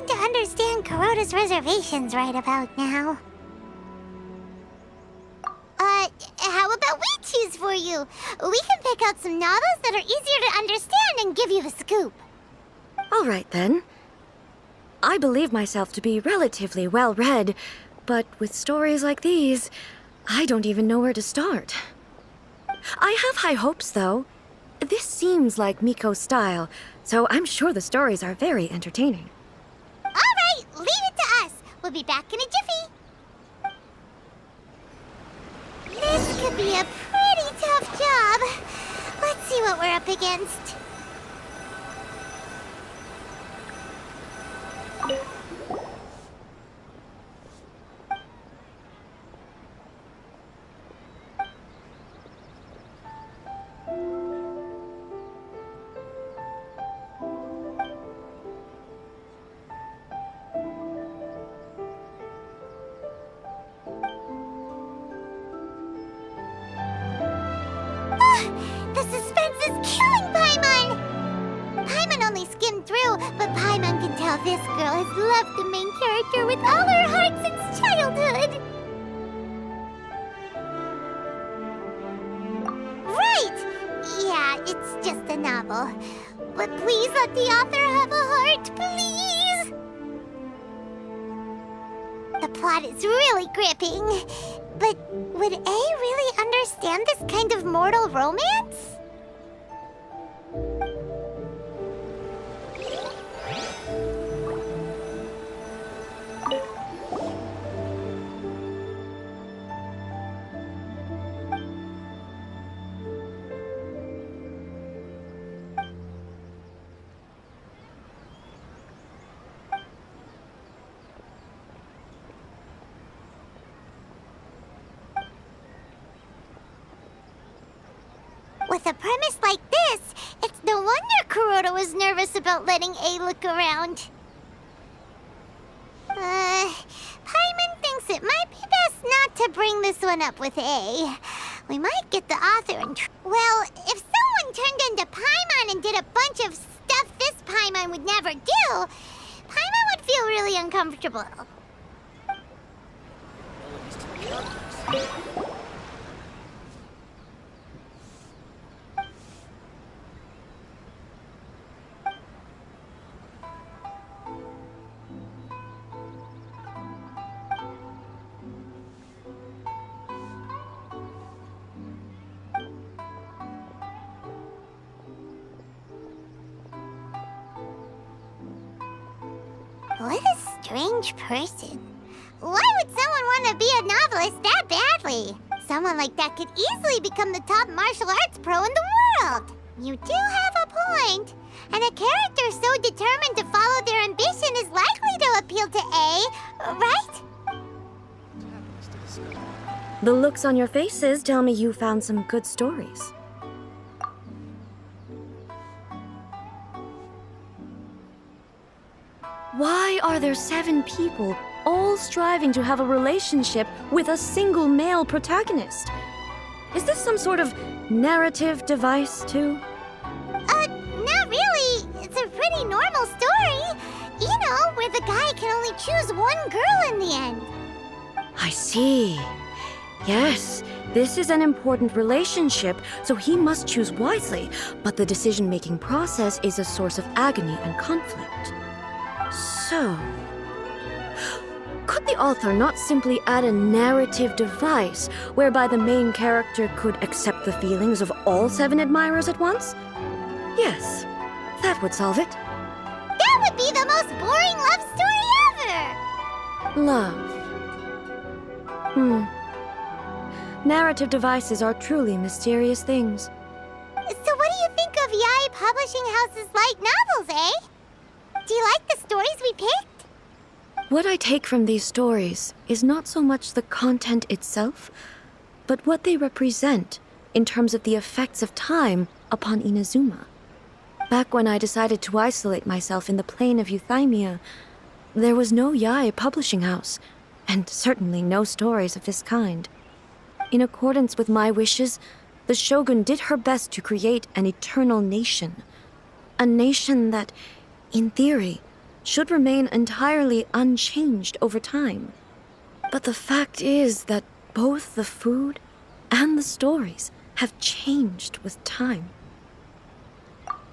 seem to understand Kuroda's reservations right about now. How about we choose for you? We can pick out some novels that are easier to understand and give you the scoop. All right, then. I believe myself to be relatively well-read, but with stories like these, I don't even know where to start. I have high hopes, though. This seems like Miko's style, so I'm sure the stories are very entertaining. All right, leave it to us. We'll be back in a jiffy. This could be a pretty tough job. Let's see what we're up against. The suspense is killing Paimon! Paimon only skimmed through, but Paimon can tell this girl has loved the main character with all her heart since childhood. Right! Yeah, it's just a novel. But please let the author have a heart, please! The plot is really gripping. But would A really understand this kind of mortal romance? With a premise like this, it's no wonder Kuroda was nervous about letting A look around. Paimon thinks it might be best not to bring this one up with A. We might get the author in Well, if someone turned into Paimon and did a bunch of stuff this Paimon would never do, Paimon would feel really uncomfortable. What a strange person. Why would someone want to be a novelist that badly? Someone like that could easily become the top martial arts pro in the world. You do have a point. And a character so determined to follow their ambition is likely to appeal to A, right? The looks on your faces tell me you found some good stories. Why are there 7 people all striving to have a relationship with a single male protagonist? Is this some sort of narrative device, too? Not really. It's a pretty normal story. You know, where the guy can only choose one girl in the end. I see. Yes, this is an important relationship, so he must choose wisely, but the decision-making process is a source of agony and conflict. So, could the author not simply add a narrative device whereby the main character could accept the feelings of all 7 admirers at once? Yes, that would solve it. That would be the most boring love story ever! Love. Narrative devices are truly mysterious things. So what do you think of Yae Publishing House's light novels, eh? Do you like the stories we picked? What I take from these stories is not so much the content itself, but what they represent in terms of the effects of time upon Inazuma. Back when I decided to isolate myself in the plain of Euthymia, there was no Yae Publishing House, and certainly no stories of this kind. In accordance with my wishes, the Shogun did her best to create an eternal nation. A nation that, in theory, should remain entirely unchanged over time. But the fact is that both the food and the stories have changed with time.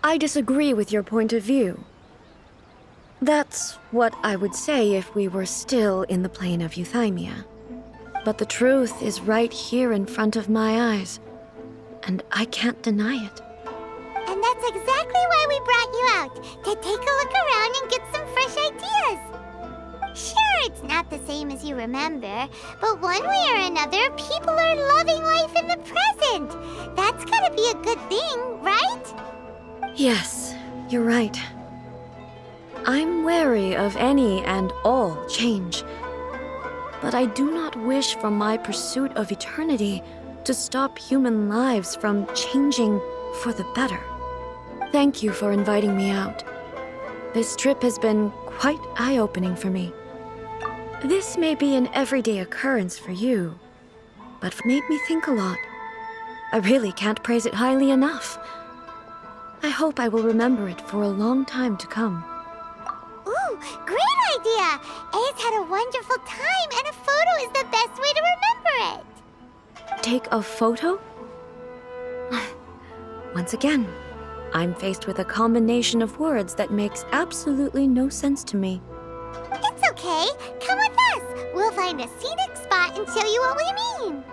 I disagree with your point of view. That's what I would say if we were still in the plane of euthymia. But the truth is right here in front of my eyes, and I can't deny it. And that's exactly why we brought you out, to take a look around and get some fresh ideas. Sure, it's not the same as you remember, but one way or another, people are loving life in the present. That's gotta be a good thing, right? Yes, you're right. I'm wary of any and all change, but I do not wish for my pursuit of eternity to stop human lives from changing for the better. Thank you for inviting me out. This trip has been quite eye-opening for me. This may be an everyday occurrence for you, but it made me think a lot. I really can't praise it highly enough. I hope I will remember it for a long time to come. Ooh, great idea! Ace had a wonderful time, and a photo is the best way to remember it. Take a photo? Once again, I'm faced with a combination of words that makes absolutely no sense to me. It's okay. Come with us. We'll find a scenic spot and show you what we mean.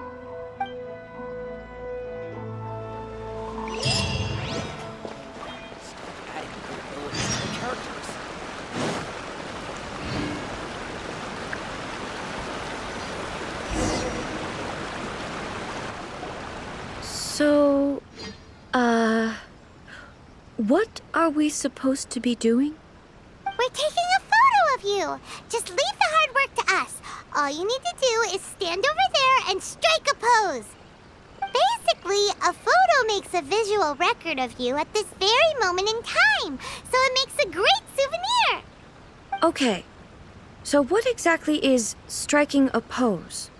So, what are we supposed to be doing? We're taking a photo of you. Just leave the hard work to us. All you need to do is stand over there and strike a pose. Basically, a photo makes a visual record of you at this very moment in time, so it makes a great souvenir. Okay, so what exactly is striking a pose?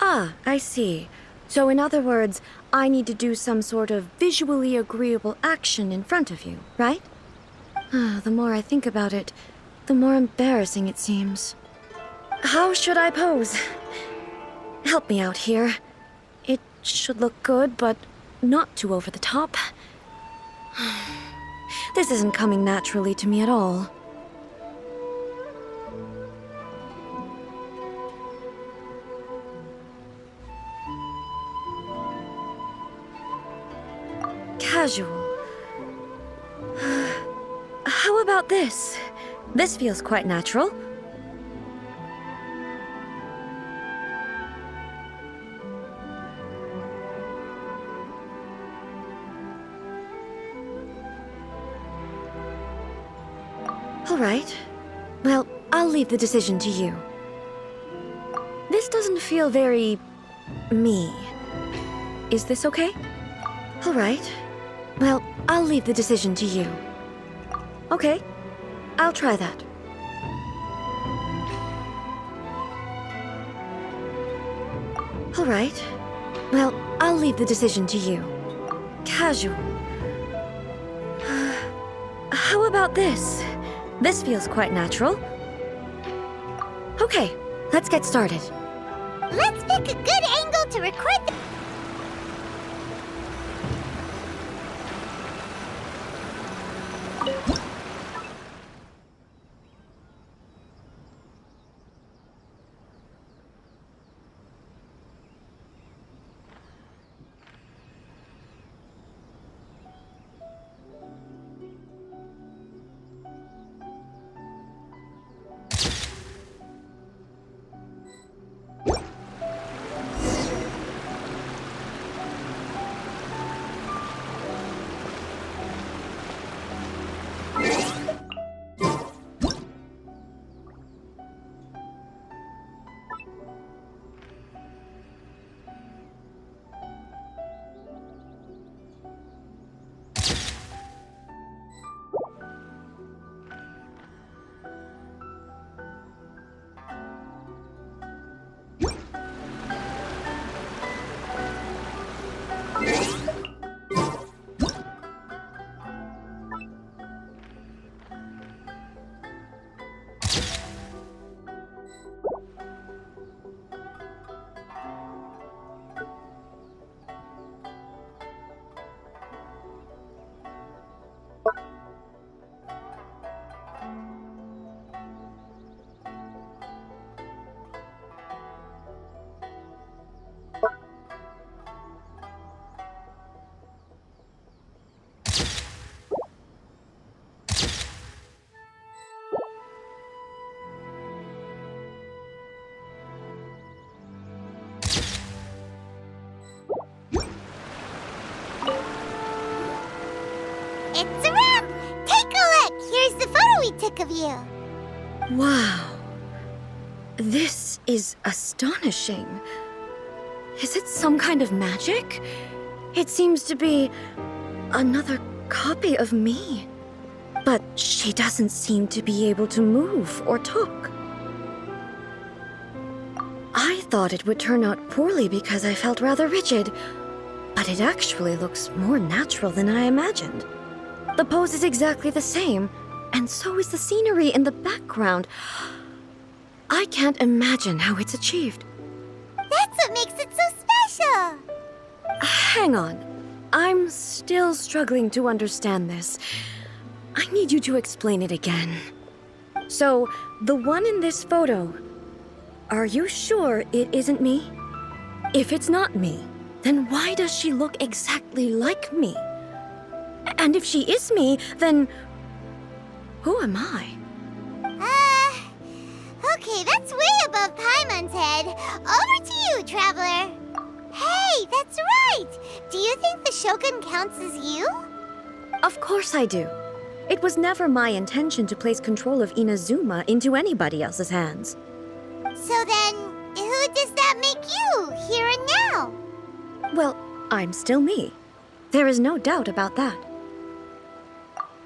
Ah, I see. So in other words, I need to do some sort of visually agreeable action in front of you, right? The more I think about it, the more embarrassing it seems. How should I pose? Help me out here. It should look good, but not too over the top. This isn't coming naturally to me at all. Casual. How about this? This feels quite natural. All right. Well, I'll leave the decision to you. This doesn't feel very me. Is this okay? All right. Well, I'll leave the decision to you. Okay, I'll try that. All right. Well, I'll leave the decision to you. Casual. How about this? This feels quite natural. Okay, let's get started. Let's pick a good angle to record the... we took of you. Wow. This is astonishing. Is it some kind of magic? It seems to be another copy of me. But she doesn't seem to be able to move or talk. I thought it would turn out poorly because I felt rather rigid, but it actually looks more natural than I imagined. The pose is exactly the same, and so is the scenery in the background. I can't imagine how it's achieved. That's what makes it so special. Hang on. I'm still struggling to understand this. I need you to explain it again. So, the one in this photo, are you sure it isn't me? If it's not me, then why does she look exactly like me? And if she is me, then who am I? Okay, that's way above Paimon's head. Over to you, Traveler. Hey, that's right! Do you think the Shogun counts as you? Of course I do. It was never my intention to place control of Inazuma into anybody else's hands. So then, who does that make you, here and now? Well, I'm still me. There is no doubt about that.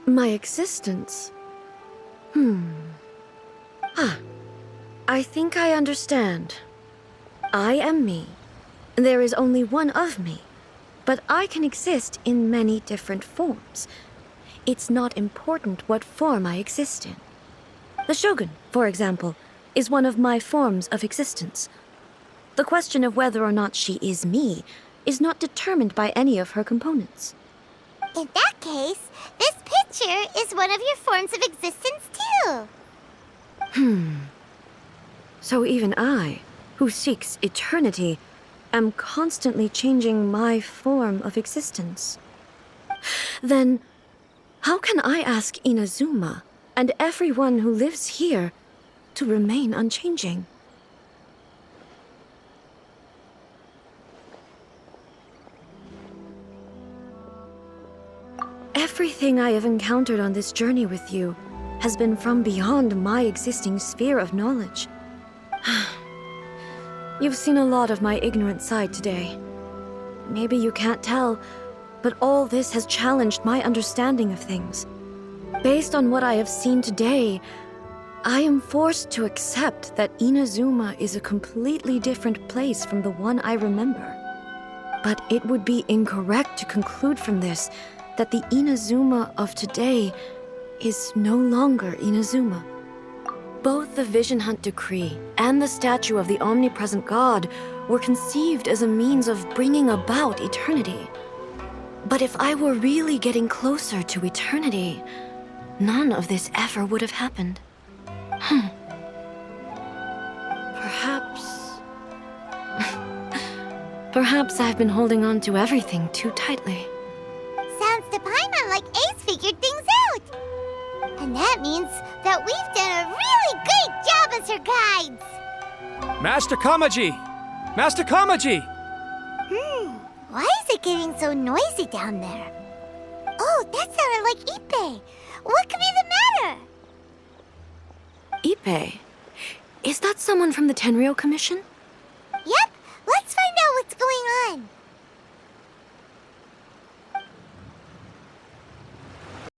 My existence... I think I understand. I am me. There is only one of me, but I can exist in many different forms. It's not important what form I exist in. The Shogun, for example, is one of my forms of existence. The question of whether or not she is me is not determined by any of her components. In that case, this picture is one of your forms of existence too. So even I, who seeks eternity, am constantly changing my form of existence. Then, how can I ask Inazuma and everyone who lives here to remain unchanging? Everything I have encountered on this journey with you has been from beyond my existing sphere of knowledge. You've seen a lot of my ignorant side today. Maybe you can't tell, but all this has challenged my understanding of things. Based on what I have seen today, I am forced to accept that Inazuma is a completely different place from the one I remember. But it would be incorrect to conclude from this that the Inazuma of today is no longer Inazuma. Both the Vision Hunt Decree and the statue of the omnipresent God were conceived as a means of bringing about eternity. But if I were really getting closer to eternity, none of this ever would have happened. Perhaps I've been holding on to everything too tightly. Sounds to Paimon like Ace figured things out. And that means that we've done a really great job as her guides. Master Kamaji! Master Kamaji! Why is it getting so noisy down there? Oh, that sounded like Ippei. What could be the matter? Ippei? Is that someone from the Tenryou Commission?